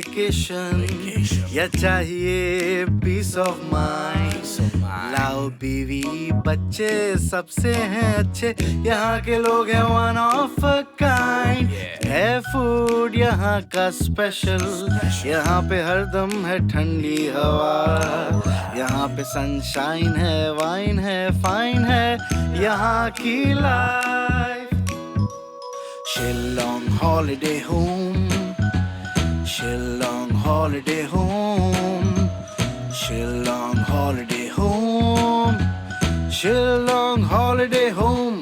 Vacation या चाहिए piece of mind? लाओ बीवी बच्चे सबसे हैं अच्छे, यहाँ के लोग हैं वन ऑफ अ काइंड। है फूड यहाँ का स्पेशल, यहाँ पे हरदम है ठंडी हवा, यहाँ पे सनशाइन है, वाइन है, फाइन है यहाँ की life. Shillong holiday home, Shillong holiday home, Shillong holiday home, Shillong holiday home,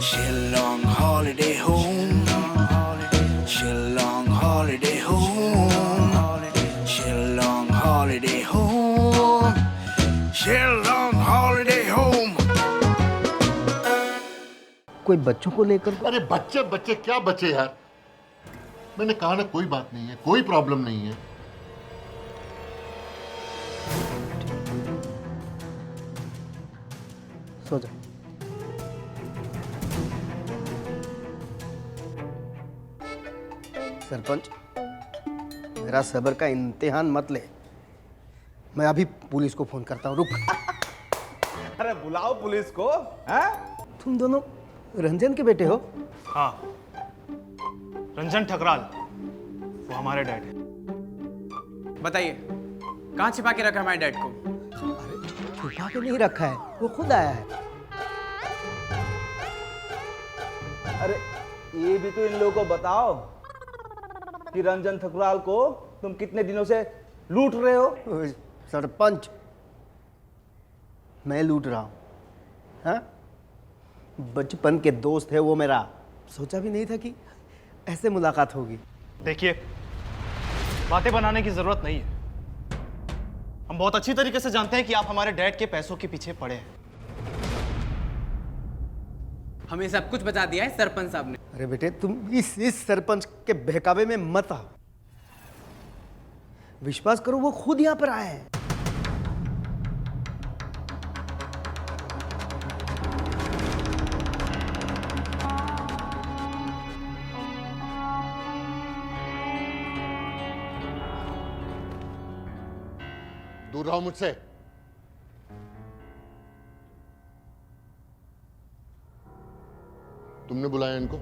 Shillong holiday home, Shillong holiday home, Shillong holiday home, Shillong holiday home. कोई बच्चों को लेकर? अरे बच्चे बच्चे क्या बच्चे यार, मैंने कहा ना कोई बात नहीं है, कोई प्रॉब्लम नहीं है। सो जा। सरपंच, मेरा सब्र का इम्तिहान मत ले, मैं अभी पुलिस को फोन करता हूँ। रुक। अरे बुलाओ पुलिस को। हैं? तुम दोनों रंजन के बेटे हो? हाँ, रंजन ठकराल, वो हमारे डैड है। बताइए, कहाँ छिपा के रखा हमारे डैड को? छुपा के नहीं रखा है, वो खुद आया है। अरे ये भी तो इन लोगों को बताओ कि रंजन ठकुराल को तुम कितने दिनों से लूट रहे हो। सरपंच, मैं लूट रहा हूँ? हाँ, बचपन के दोस्त है वो मेरा, सोचा भी नहीं था कि ऐसे मुलाकात होगी। देखिए, बातें बनाने की जरूरत नहीं है, हम बहुत अच्छी तरीके से जानते हैं कि आप हमारे डैड के पैसों के पीछे पड़े हैं। हमें सब कुछ बता दिया है सरपंच साहब ने। अरे बेटे, तुम इस सरपंच के बहकावे में मत आओ। विश्वास करो, वो खुद यहां पर आए हैं। दूर रहो मुझसे। तुमने बुलाया इनको?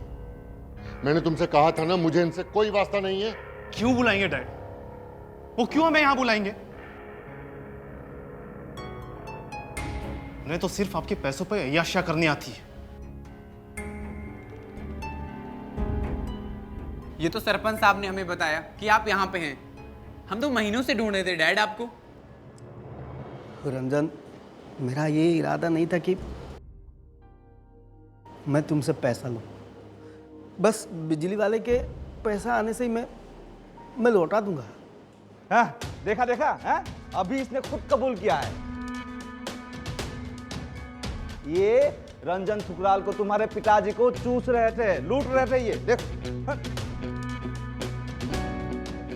मैंने तुमसे कहा था ना, मुझे इनसे कोई वास्ता नहीं है। क्यों बुलाएंगे डैड? वो क्यों हमें यहां बुलाएंगे? उन्हें तो सिर्फ आपके पैसों पर अय्याशियां करनी आती है। ये तो सरपंच साहब ने हमें बताया कि आप यहाँ पे हैं। हम तो महीनों से ढूंढ रहे थे डैड आपको। रंजन, मेरा ये इरादा नहीं था कि मैं तुमसे पैसा लूं। बस बिजली वाले के पैसा आने से ही मैं लौटा दूंगा। हाँ, देखा देखा है? अभी इसने खुद कबूल किया है। ये रंजन ठुकराल को तुम्हारे पिताजी को चूस रहे थे, लूट रहे थे ये। देख। हाँ?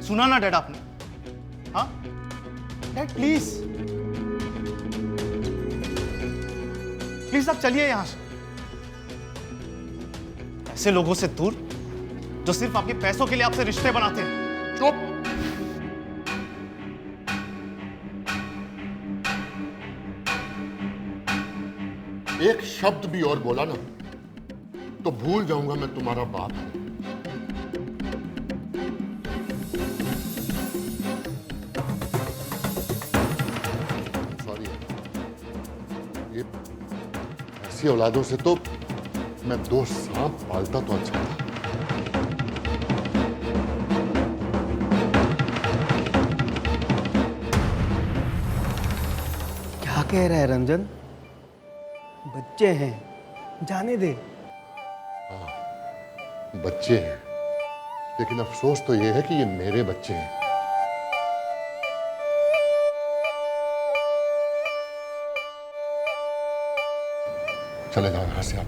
सुना ना डैड आपने? हाँ डैड, प्लीज प्लीज आप चलिए यहां से, ऐसे लोगों से दूर जो सिर्फ आपके पैसों के लिए आपसे रिश्ते बनाते हैं। चुप। एक शब्द भी और बोला ना तो भूल जाऊंगा मैं तुम्हारा बाप हूं। सॉरी, ये ऐसी औलादों से तो मैं 2 सांप पालता तो अच्छा था। क्या कह रहा है रंजन? बच्चे हैं, जाने दे। बच्चे हैं, लेकिन अफसोस तो ये है कि ये मेरे बच्चे हैं। चले जाओ यहां से आप।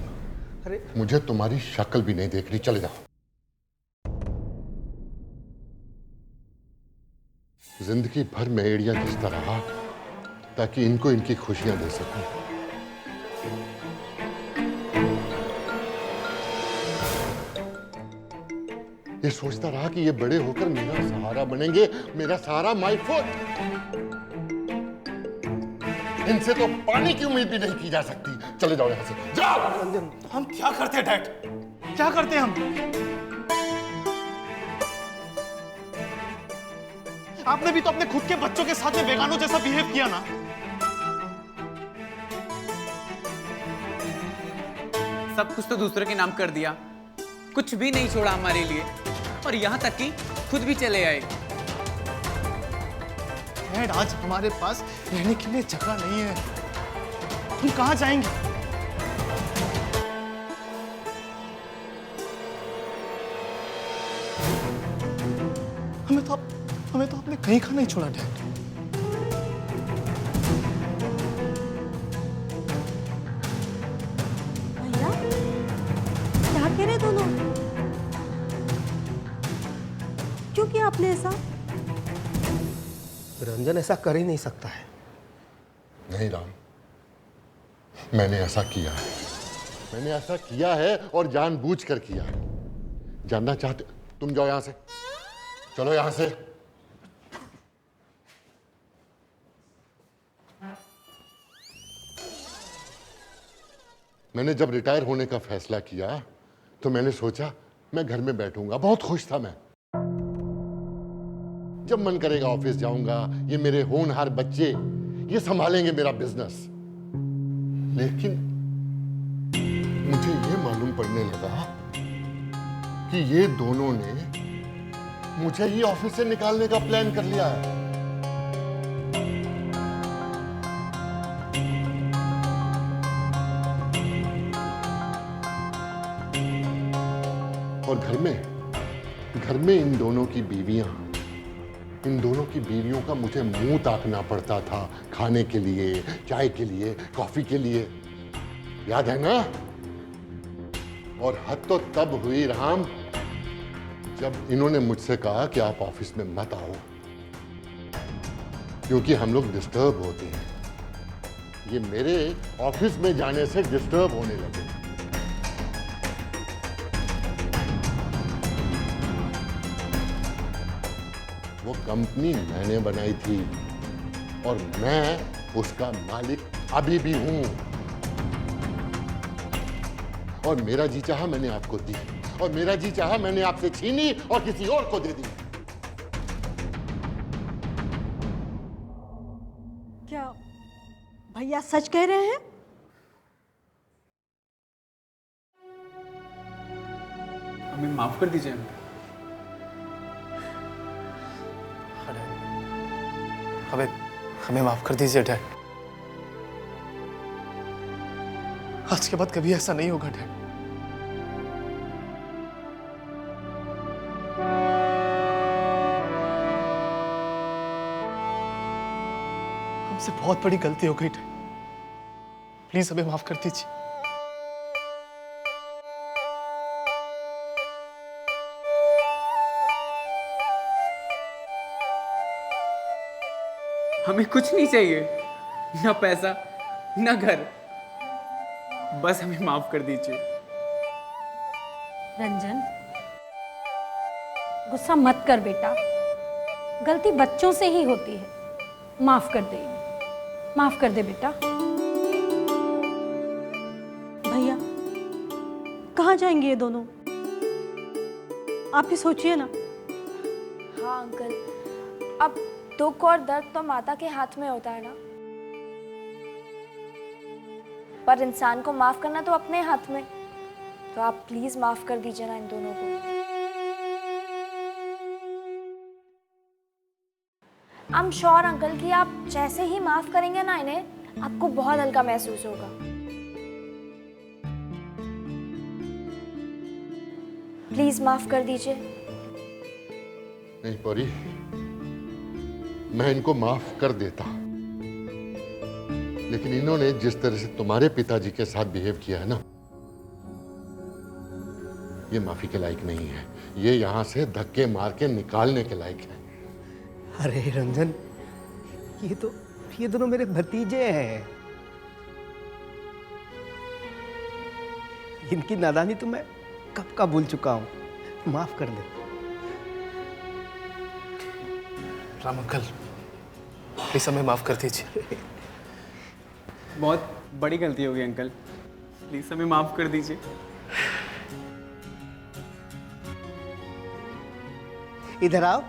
अरे मुझे तुम्हारी शक्ल भी नहीं देखनी, चले जाओ। जिंदगी भर मैं एड़ियां घिसता रहा ताकि इनको इनकी खुशियां दे सकूं। ये सोचता रहा कि ये बड़े होकर मेरा सहारा बनेंगे, मेरा सहारा माय फुट। इनसे तो पानी की उम्मीद भी नहीं की जा सकती। चले जाओ यहां से, जाओ। हम क्या करते हैं डैड? क्या करते हैं हम? आपने भी तो अपने खुद के बच्चों के साथ में बेगानों जैसा बिहेव किया ना। सब कुछ तो दूसरे के नाम कर दिया, कुछ भी नहीं छोड़ा हमारे लिए, और यहाँ तक कि खुद भी चले आए। डैड, आज हमारे पास रहने के लिए जगह नहीं है। हम कहाँ जाएंगे? हमें तो आपने कहीं का नहीं छोड़ा डैड। भैया क्या कह रहे दोनों? क्यों किया आपने ऐसा? रंजन ऐसा कर ही नहीं सकता है। नहीं राम, मैंने ऐसा किया है। मैंने ऐसा किया है और जानबूझकर किया है। जानना चाहते? तुम जाओ यहां से, चलो यहां से। मैंने जब रिटायर होने का फैसला किया तो मैंने सोचा मैं घर में बैठूंगा। बहुत खुश था मैं। जब मन करेगा ऑफिस जाऊंगा, ये मेरे होनहार बच्चे ये संभालेंगे मेरा बिजनेस। लेकिन मुझे ये मालूम पड़ने लगा कि ये दोनों ने मुझे ही ऑफिस से निकालने का प्लान कर लिया है। और घर में इन दोनों की बीवियों का मुझे मुंह ताकना पड़ता था, खाने के लिए, चाय के लिए, कॉफी के लिए। याद है ना? और हद तो तब हुई राम जब इन्होंने मुझसे कहा कि आप ऑफिस में मत आओ, क्योंकि हम लोग डिस्टर्ब होते हैं। ये मेरे ऑफिस में जाने से डिस्टर्ब होने लगे। वो कंपनी मैंने बनाई थी और मैं उसका मालिक अभी भी हूं। और मेरा जी चाहा मैंने आपको दी, और मेरा जी चाहा मैंने आपसे छीनी और किसी और को दे दी। क्या भैया सच कह रहे हैं? हमें माफ कर दीजिए। हमें माफ कर दीजिए डैड। आज के बाद कभी ऐसा नहीं होगा डैड। हमसे बहुत बड़ी गलती हो गई डैड। प्लीज हमें माफ कर दीजिए। हमें कुछ नहीं चाहिए, ना पैसा ना घर, बस हमें माफ कर दीजिए। रंजन गुस्सा मत कर बेटा, गलती बच्चों से ही होती है। माफ कर दे, माफ कर दे बेटा। भैया कहाँ जाएंगे ये दोनों? आप ही सोचिए ना। हाँ अंकल, अब दुख और दर्द तो माता के हाथ में होता है ना, पर इंसान को माफ करना तो अपने हाथ में। तो आप प्लीज माफ कर दीजिए ना इन दोनों को। आई एम श्योर अंकल कि आप जैसे ही माफ करेंगे ना इन्हें, आपको बहुत हल्का महसूस होगा। प्लीज माफ कर दीजिए। नहीं परी, मैं इनको माफ कर देता, लेकिन इन्होंने जिस तरह से तुम्हारे पिताजी के साथ बिहेव किया है ना, ये माफी के लायक नहीं है। ये यहां से धक्के मार के निकालने के लायक है। अरे रंजन, ये दोनों मेरे भतीजे हैं। इनकी नादानी तो मैं कब का भूल चुका हूं। माफ कर दे। राम अंकल, प्लीज हमें माफ कर दीजिए। बहुत बड़ी गलती हो गई अंकल, प्लीज हमें माफ कर दीजिए। इधर आओ।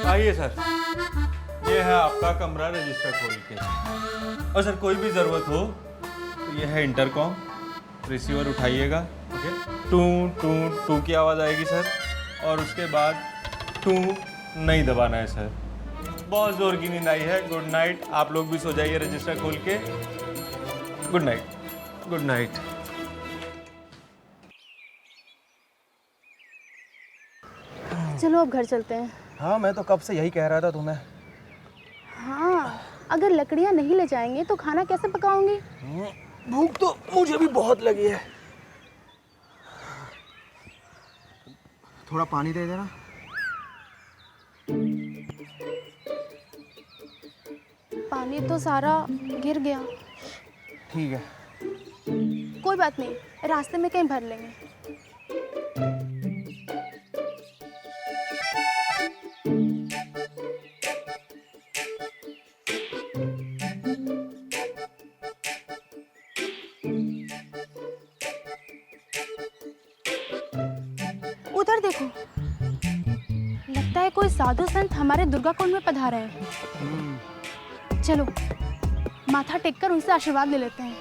आइए सर, ये है आपका कमरा, रजिस्टर खोल के। और सर कोई भी ज़रूरत हो तो ये है इंटरकॉम, रिसीवर उठाइएगा। ओके, टू टू टू की आवाज़ आएगी सर, और उसके बाद टू नहीं दबाना है सर। बहुत ज़ोर की नींद आई है। Good night. आप लोग भी सो जाइए रजिस्टर खोल के। Good night, good night. चलो अब घर चलते हैं। हाँ, मैं तो कब से यही कह रहा था तुम्हें। हाँ, अगर लकड़ियाँ नहीं ले जाएंगे तो खाना कैसे पकाऊंगी? भूख तो मुझे भी बहुत लगी है। थोड़ा पानी दे देना। पानी तो सारा गिर गया। ठीक है। कोई बात नहीं, रास्ते में कहीं भर लेंगे। उधर देखो, लगता है कोई साधु संत हमारे दुर्गा कुंड में पधारे हैं। चलो माथा टेककर उनसे आशीर्वाद ले लेते हैं।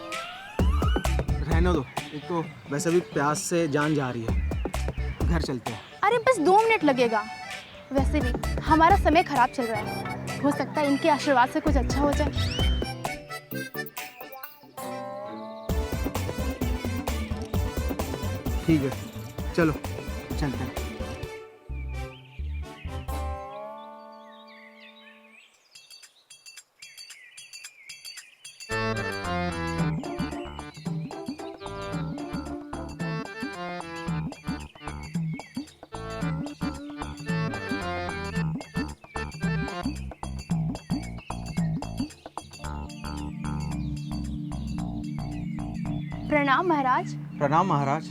रहने दो, एक तो वैसे भी प्यास से जान जा रही है। घर चलते हैं। अरे बस 2 मिनट लगेगा। वैसे भी हमारा समय खराब चल रहा है, हो सकता है इनके आशीर्वाद से कुछ अच्छा हो जाए। ठीक है, चलो चलते हैं। प्रणाम महाराज। प्रणाम महाराज।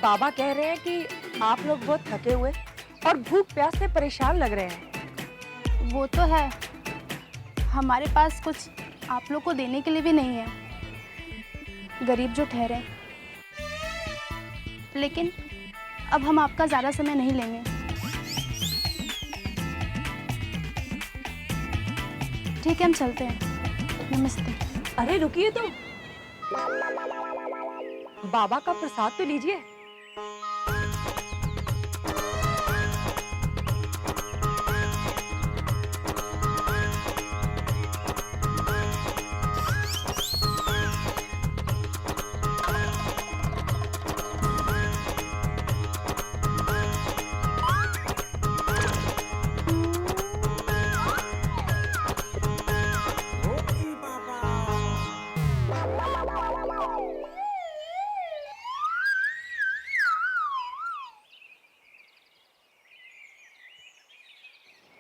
बाबा कह रहे हैं कि आप लोग बहुत थके हुए और भूख प्यास से परेशान लग रहे हैं। वो तो है, हमारे पास कुछ आप लोग को देने के लिए भी नहीं है, गरीब जो ठहरे। लेकिन अब हम आपका ज़्यादा समय नहीं लेंगे। ठीक है, हम चलते हैं। नमस्ते। अरे रुकिए तो, बाबा का प्रसाद तो लीजिए।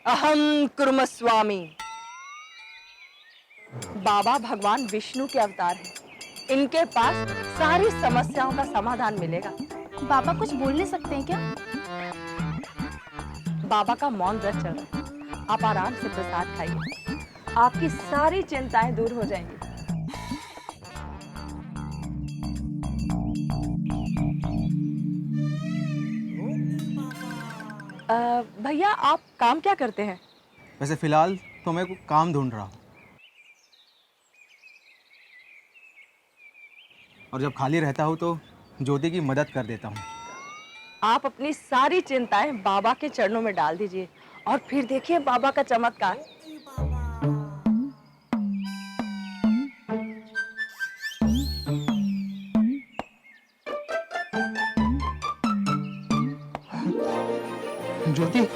अहम कुर्मस्वामी। बाबा भगवान विष्णु के अवतार हैं। इनके पास सारी समस्याओं का समाधान मिलेगा। बाबा कुछ बोल नहीं सकते हैं क्या? बाबा का मौन व्रत चल रहा है, आप आराम से प्रसाद खाइए, आपकी सारी चिंताएं दूर हो जाएंगी। भैया आप काम क्या करते हैं? वैसे फिलहाल तो मैं कोई काम ढूंढ रहा हूँ, और जब खाली रहता हूँ तो ज्योति की मदद कर देता हूँ। आप अपनी सारी चिंताएं बाबा के चरणों में डाल दीजिए और फिर देखिए बाबा का चमत्कार। ज्योति,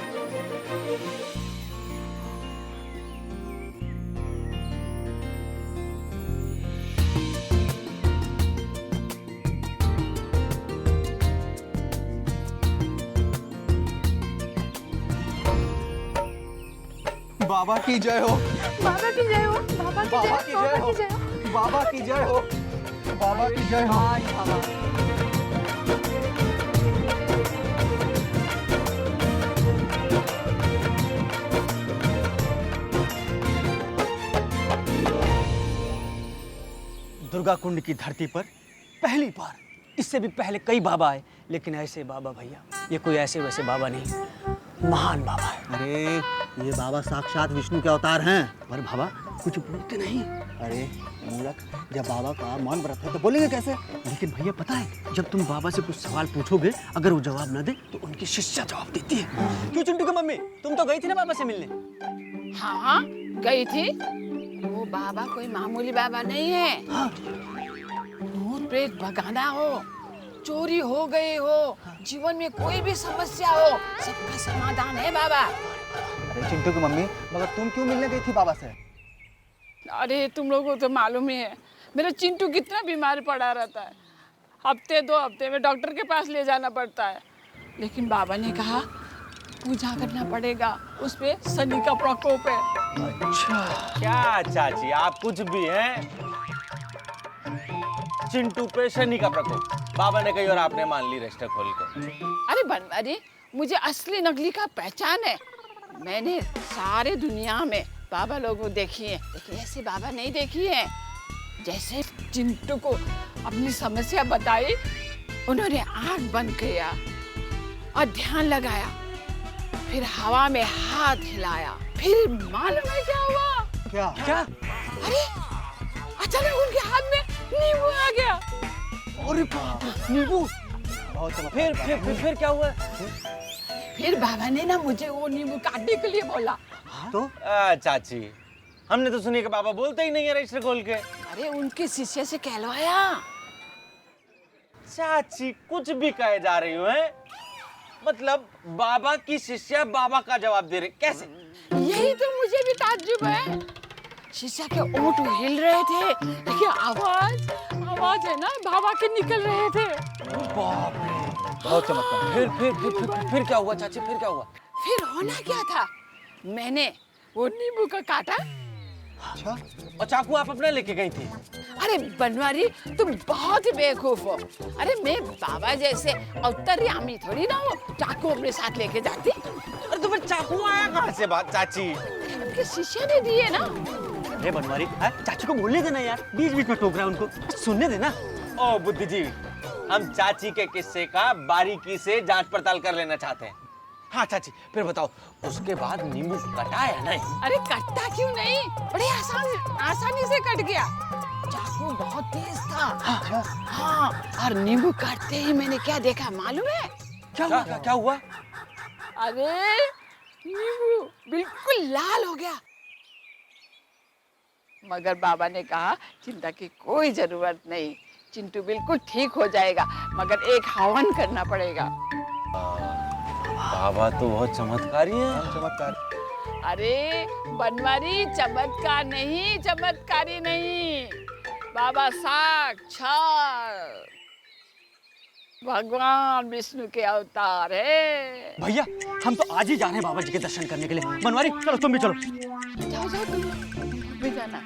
बाबा की जय हो, बाबा की जय हो, बाबा की जय हो, बाबा की जय हो। बाबा की जय हो, बाबा की जय हो। दुर्गा कुंड की धरती पर पहली बार, इससे भी पहले कई बाबा आए, लेकिन ऐसे बाबा भैया, ये कोई ऐसे वैसे बाबा नहीं, महान बाबा है। अरे ये बाबा साक्षात विष्णु के अवतार हैं। पर बाबा कुछ बोलते नहीं। अरे मूर्ख, जब बाबा का मन व्रत है तो बोलेंगे कैसे? लेकिन भैया पता है, जब तुम बाबा से कुछ सवाल पूछोगे, अगर वो जवाब ना दे तो उनकी शिष्या जवाब देती है। क्यों चिंटू की मम्मी, तुम तो गई थी ना बाबा से मिलने? हाँ गई थी। वो बाबा कोई मामूली बाबा नहीं है। भूत प्रेत भगाना हो, चोरी हो गई हो, जीवन में कोई भी समस्या हो, सबका समाधान है बाबा। अरे चिंटू की मम्मी, मगर तुम क्यों मिलने गई थी बाबा से? अरे तुम लोगों को तो मालूम ही है, मेरा चिंटू कितना बीमार पड़ा रहता है। हफ्ते 2 हफ्ते में डॉक्टर के पास ले जाना पड़ता है। लेकिन बाबा ने कहा पूजा करना पड़ेगा, उस पे शनि का प्रकोप है। अच्छा क्या चाची, आप कुछ भी हैं? चिंटू पे शनि का प्रकोप, बाबा ने कही और आपने मान ली रजिस्टर खोल कर। अरे बनवारी, मुझे असली नकली का पहचान है। मैंने सारे दुनिया में बाबा लोगों को देखी है, लेकिन ऐसे बाबा नहीं देखी है। जैसे चिंटू को अपनी समस्या बताई, उन्होंने आंख बंद किया और ध्यान लगाया, फिर हवा में हाथ हिलाया, फिर मालूम है क्या हुआ? क्या क्या? अरे अचानक उनके हाथ में नींबू आ गया। अरे बाप रे, नींबू! बहुत फिर क्या हुआ? फिर बाबा ने ना मुझे वो नींबू काटने के लिए बोला। तो चाची, हमने तो सुनी कि बाबा बोलते ही नहीं है रजिस्टर खोल के। अरे उनके शिष्य से कहलवाया। चाची कुछ भी कहे जा रही हो हैं? मतलब बाबा की शिष्या बाबा का जवाब दे रहे, कैसे? यही तो मुझे भी ताज्जुब है। शिष्या के ओंठ हिल रहे थे, लेकिन आवाज है ना बाबा के निकल रहे थे। बाप रे, बहुत चमत्कार। फिर क्या हुआ चाची, फिर क्या हुआ? फिर होना क्या था, मैंने वो नींबू का काटा। अच्छा, और चाकू आप अपने लेके गई थी? अरे बनवारी, तुम बहुत ही बेवकूफ हो। अरे मैं बाबा जैसे अवतरयामी थोड़ी ना हो, चाकू अपने साथ लेके जाती। अरे तुम्हें चाकू आया कहाँ से बात चाची? उनके शिष्य ने दिए ना। अरे बनवारी, चाची को बोलने देना यार, बीच बीच में टोक रहा है उनको, सुनने देना। ओ बुद्धिजीवी, हम चाची के किस्से का बारीकी से जांच पड़ताल कर लेना चाहते हैं। हाँ चाची, फिर बताओ, उसके बाद नींबू कटा या नहीं? अरे कटता क्यों नहीं, बड़े आसानी से कट गया। चाकू बहुत तेज था। हाँ, और नींबू काटते ही मैंने क्या देखा मालूम है? क्या हुआ? अरे नींबू बिल्कुल लाल हो गया। मगर बाबा ने कहा चिंता की कोई जरूरत नहीं, चिंटू बिल्कुल ठीक हो जाएगा, मगर एक हवन करना पड़ेगा। बाबा तो बहुत चमत्कारी है। चमत्कार। अरे बनवारी, चमत्कार नहीं, चमत्कारी नहीं, बाबा साक्षात भगवान विष्णु के अवतार है। भैया हम तो आज ही जा रहे हैं बाबा जी के दर्शन करने के लिए। बनवारी चलो, तुम भी चलो। जाओ जाओ, तुम भी जाना।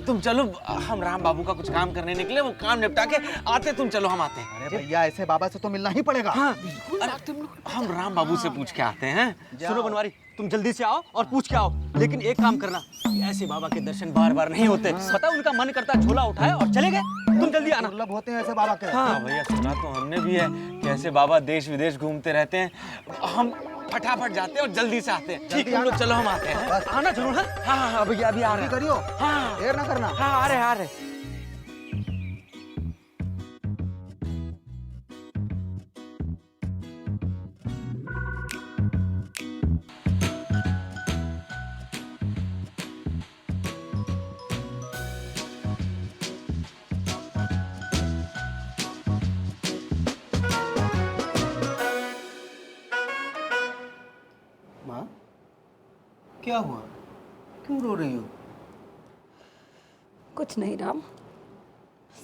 तुम चलो, हम राम बाबू का कुछ काम करने निकले, वो काम निपटा के आते, तुम चलो हम आते हैं। अरे भैया, ऐसे बाबा से तो मिलना ही पड़ेगा। हाँ, अरे तुम लोग हम राम बाबू से पूछ के आते हैं। सुनो बनवारी, तुम जल्दी से आओ और पूछ के आओ, लेकिन एक काम करना, ऐसे बाबा के दर्शन बार बार नहीं होते। पता उनका मन करता है झोला उठाए और चले गए, तुम जल्दी आना। दुर्लभ होते हैं ऐसे बाबा के। हाँ भैया, सुना तो हमने भी है कि ऐसे बाबा देश विदेश घूमते रहते हैं। हम फटाफट जाते हैं और जल्दी से आते हैं। ठीक है, तुम लोग चलो, हम आते हैं। आना जरूर है। हाँ भैया, अभी आ रहे हैं। करियो, हाँ देर ना करना। हाँ, आ रहे। क्या हुआ? क्यों रो रही हो? कुछ नहीं राम,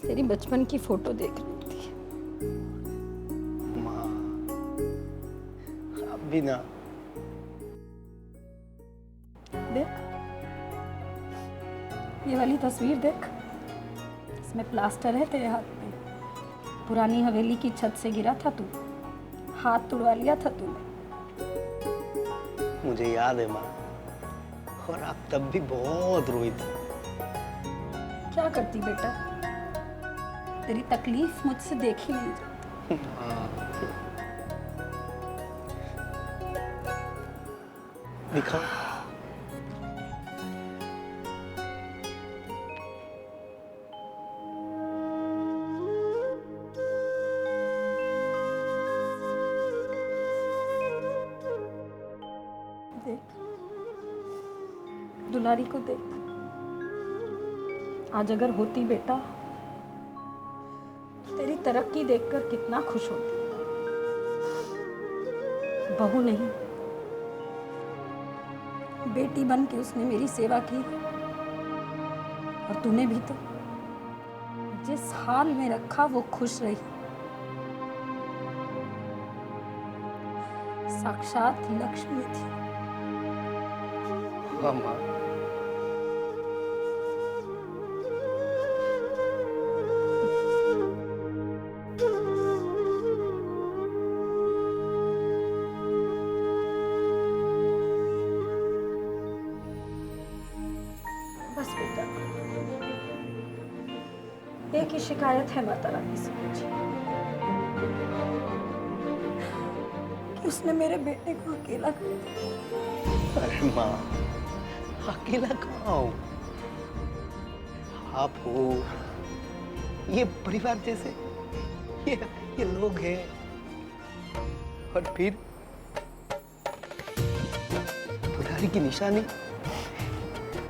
तेरी बचपन की फोटो देख रही थी। माँ, अब भी ना। देख, ये वाली तस्वीर देख, इसमें प्लास्टर है तेरे हाथ में। पुरानी हवेली की छत से गिरा था तू, हाथ तुड़वा लिया था तूने। मुझे याद है माँ, और आप तब भी बहुत रोई थी। क्या करती बेटा, तेरी तकलीफ मुझसे देखी नहीं जाती। दिखाओ। देख, दुलारी को देख। आज अगर होती बेटा, तेरी तरक्की देखकर कितना खुश होती। बहू नहीं, बेटी बन के उसने मेरी सेवा की, और तूने भी तो जिस हाल में रखा वो खुश रही। साक्षात लक्ष्मी थी। हाँ माँ, बस बेटा, एक ही शिकायत है माता रानी से मुझे, कि उसने मेरे बेटे को अकेला कर दिया। अरे माँ, अकेला कहाँ हो? आप हो, ये परिवार जैसे ये लोग हैं, और फिर दुलारी की निशानी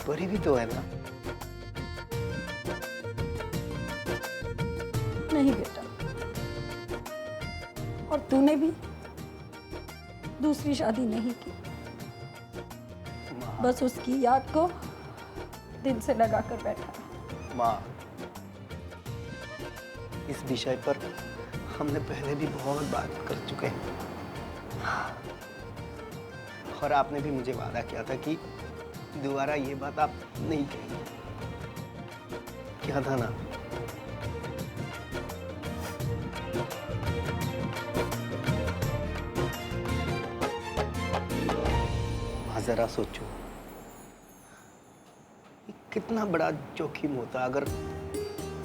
परी भी तो है ना। नहीं बेटा, और तूने भी दूसरी शादी नहीं की, बस उसकी याद को दिल से लगा कर बैठा। माँ, इस विषय पर हमने पहले भी बहुत बात कर चुके हैं, और आपने भी मुझे वादा किया था कि दोबारा ये बात आप नहीं कहेंगे। क्या था ना? जरा सोचो, कितना बड़ा जोखिम होता अगर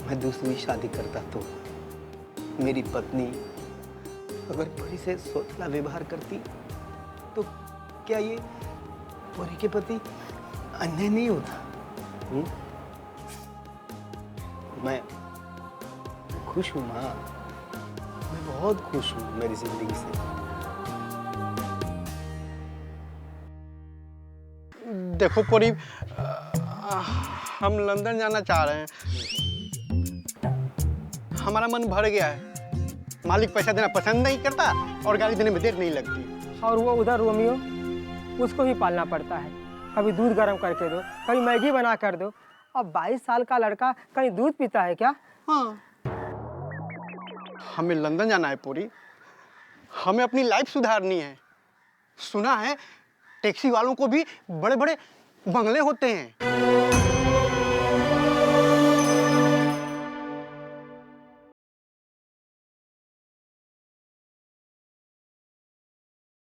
मैं दूसरी शादी करता तो। मेरी पत्नी अगर परी से सोचना व्यवहार करती तो क्या ये परी के प्रति अन्याय नहीं होता? मैं खुश हूँ माँ, मैं बहुत खुश हूँ मेरी जिंदगी से। देखो परी, हम लंदन जाना चाह रहे हैं। हमारा मन भर गया है, मालिक पैसा देना पसंद नहीं करता और गाड़ी देने में देर नहीं लगती। और वो उधर रोमियो, उसको ही पालना पड़ता है। कभी दूध गर्म करके दो, कभी मैगी बना कर दो। अब 22 साल का लड़का कहीं दूध पीता है क्या? हाँ, हमें लंदन जाना है पूरी, हमें अपनी लाइफ सुधारनी है। सुना है टैक्सी वालों को भी बड़े बड़े बंगले होते हैं।